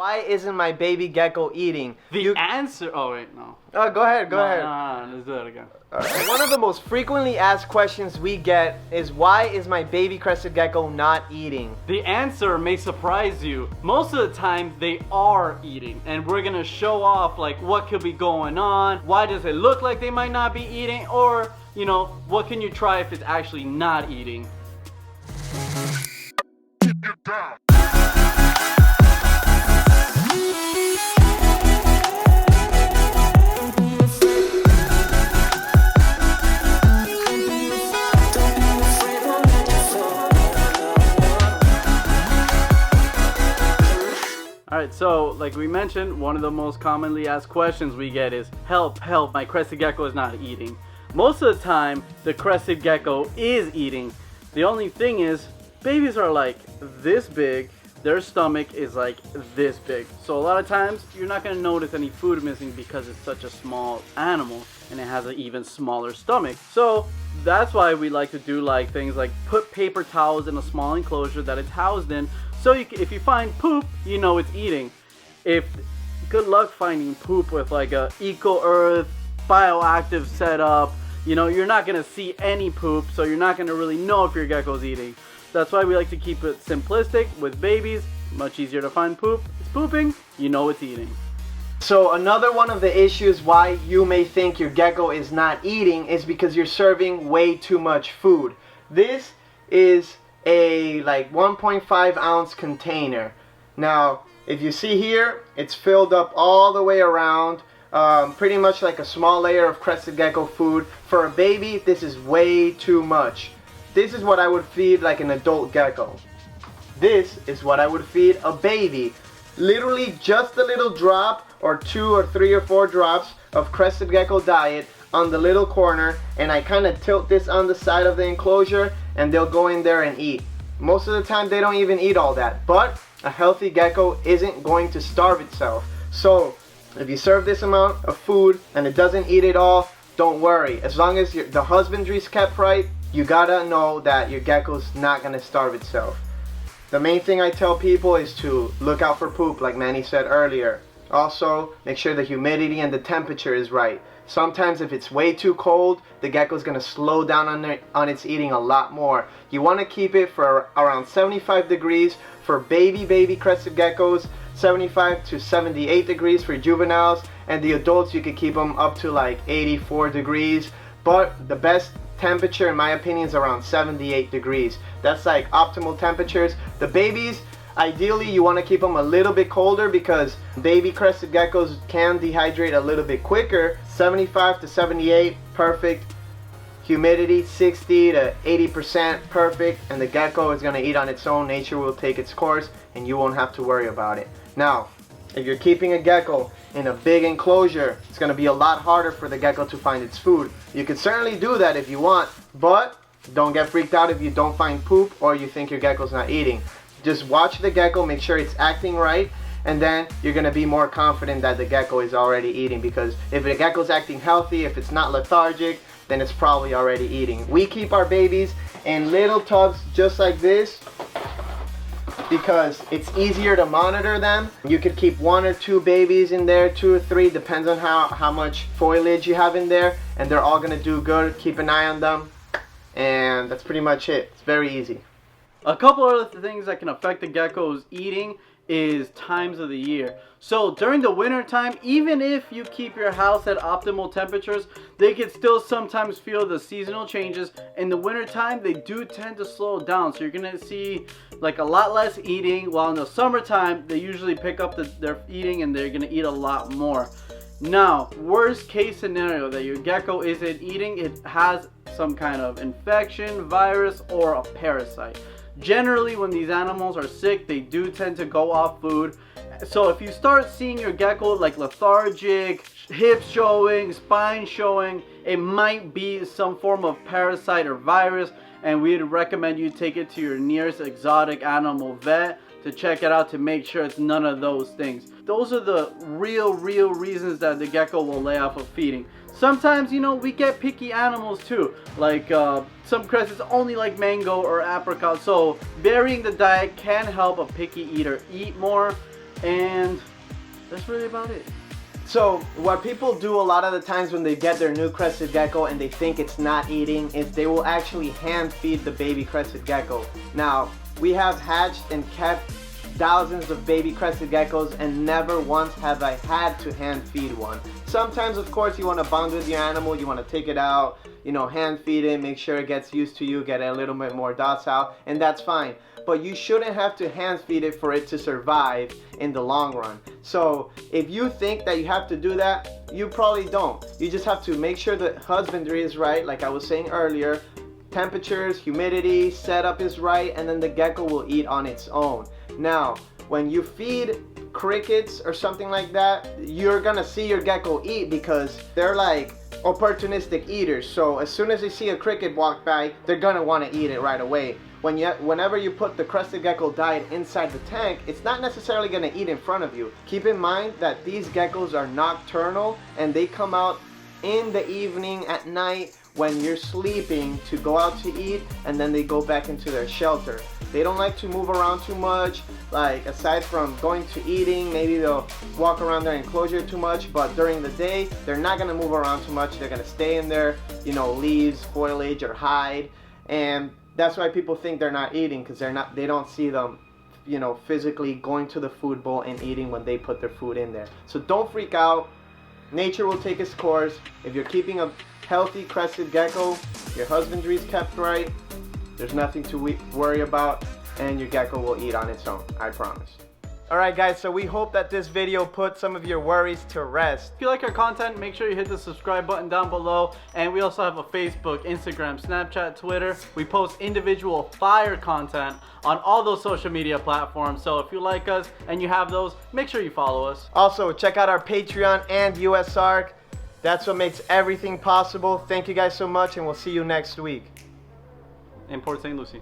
Why isn't my baby gecko eating? The answer... Oh, wait, no. Oh, go ahead. No, let's do it again. Right. One of the most frequently asked questions we get is, why is my baby crested gecko not eating? The answer may surprise you. Most of the time, they are eating. And we're going to show off, like, what could be going on. Why does it look like they might not be eating? Or, you know, what can you try if it's actually not eating? Get down. Alright, so like we mentioned, one of the most commonly asked questions we get is, help, my crested gecko is not eating. Most of the time, the crested gecko is eating. The only thing is, babies are like this big, their stomach is like this big. So a lot of times, you're not going to notice any food missing because it's such a small animal and it has an even smaller stomach. So that's why we like to do like things like put paper towels in a small enclosure that it's housed in. So if you find poop, you know it's eating. Good luck finding poop with like a eco-earth, bioactive setup. You know, you're not gonna see any poop, so you're not gonna really know if your gecko's eating. That's why we like to keep it simplistic with babies. Much easier to find poop. It's pooping, you know it's eating. So another one of the issues why you may think your gecko is not eating is because you're serving way too much food. This is a like 1.5 ounce container. Now if you see here, it's filled up all the way around, pretty much like a small layer of crested gecko food. For a baby, this is way too much. This is what I would feed like an adult gecko. This is what I would feed a baby. Literally just a little drop or 2 or 3 or 4 drops of crested gecko diet on the little corner, and I kind of tilt this on the side of the enclosure and they'll go in there and eat. Most of the time they don't even eat all that, but a healthy gecko isn't going to starve itself. So if you serve this amount of food and it doesn't eat it all, don't worry. As long as the husbandry's kept right, you gotta know that your gecko's not gonna starve itself. The main thing I tell people is to look out for poop, like Manny said earlier. Also, make sure the humidity and the temperature is right. Sometimes if it's way too cold, the gecko's going to slow down on its eating a lot more. You want to keep it for around 75 degrees for baby crested geckos, 75 to 78 degrees for juveniles, and the adults you could keep them up to like 84 degrees. But the best temperature in my opinion is around 78 degrees. That's like optimal temperatures. The babies, ideally you want to keep them a little bit colder because baby crested geckos can dehydrate a little bit quicker. 75 to 78, perfect. Humidity 60 to 80%, perfect. And the gecko is going to eat on its own. Nature will take its course and you won't have to worry about it. Now, if you're keeping a gecko in a big enclosure, it's going to be a lot harder for the gecko to find its food. You can certainly do that if you want, but don't get freaked out if you don't find poop or you think your gecko's not eating. Just watch the gecko, make sure it's acting right, and then you're going to be more confident that the gecko is already eating, because if the gecko's acting healthy, if it's not lethargic, then it's probably already eating. We keep our babies in little tubs just like this because it's easier to monitor them. You could keep 1 or 2 babies in there, 2 or 3, depends on how much foliage you have in there, and they're all going to do good. Keep an eye on them, and that's pretty much it. It's very easy. A couple other things that can affect the gecko's eating is times of the year. So during the winter time, even if you keep your house at optimal temperatures, they can still sometimes feel the seasonal changes. In the winter time, they do tend to slow down, so you're gonna see like a lot less eating, while in the summertime they usually pick up their eating and they're gonna eat a lot more. Now, worst case scenario that your gecko isn't eating, it has some kind of infection, virus, or a parasite. Generally, when these animals are sick, they do tend to go off food. So if you start seeing your gecko like lethargic, hips showing, spine showing, it might be some form of parasite or virus, and we'd recommend you take it to your nearest exotic animal vet to check it out to make sure it's none of those things. Those are the real reasons that the gecko will lay off of feeding. Sometimes, you know, we get picky animals too. Like some crescents only like mango or apricot. So varying the diet can help a picky eater eat more. And that's really about it. So what people do a lot of the times when they get their new crested gecko and they think it's not eating is they will actually hand feed the baby crested gecko. Now, we have hatched and kept thousands of baby crested geckos and never once have I had to hand feed one. Sometimes, of course, you want to bond with your animal, you want to take it out, you know, hand feed it, make sure it gets used to you, get it a little bit more docile, and that's fine. But you shouldn't have to hand feed it for it to survive in the long run. So if you think that you have to do that, you probably don't. You just have to make sure the husbandry is right, like I was saying earlier. Temperatures, humidity, setup is right, and then the gecko will eat on its own. Now, when you feed crickets or something like that, you're gonna see your gecko eat because they're like opportunistic eaters. So as soon as they see a cricket walk by, they're gonna want to eat it right away. Whenever you put the crested gecko diet inside the tank, it's not necessarily going to eat in front of you. Keep in mind that these geckos are nocturnal and they come out in the evening at night when you're sleeping to go out to eat, and then they go back into their shelter. They don't like to move around too much, like aside from going to eating, maybe they'll walk around their enclosure too much, but during the day, they're not going to move around too much. They're going to stay in their, you know, leaves, foliage, or hide, and that's why people think they're not eating, because they don't see them, you know, physically going to the food bowl and eating when they put their food in there. So don't freak out. Nature will take its course. If you're keeping a healthy crested gecko, your husbandry is kept right, there's nothing to worry about, and your gecko will eat on its own, I promise. Alright guys, so we hope that this video put some of your worries to rest. If you like our content, make sure you hit the subscribe button down below. And we also have a Facebook, Instagram, Snapchat, Twitter. We post individual fire content on all those social media platforms. So if you like us and you have those, make sure you follow us. Also, check out our Patreon and USARC. That's what makes everything possible. Thank you guys so much, and we'll see you next week. In Port St. Lucie.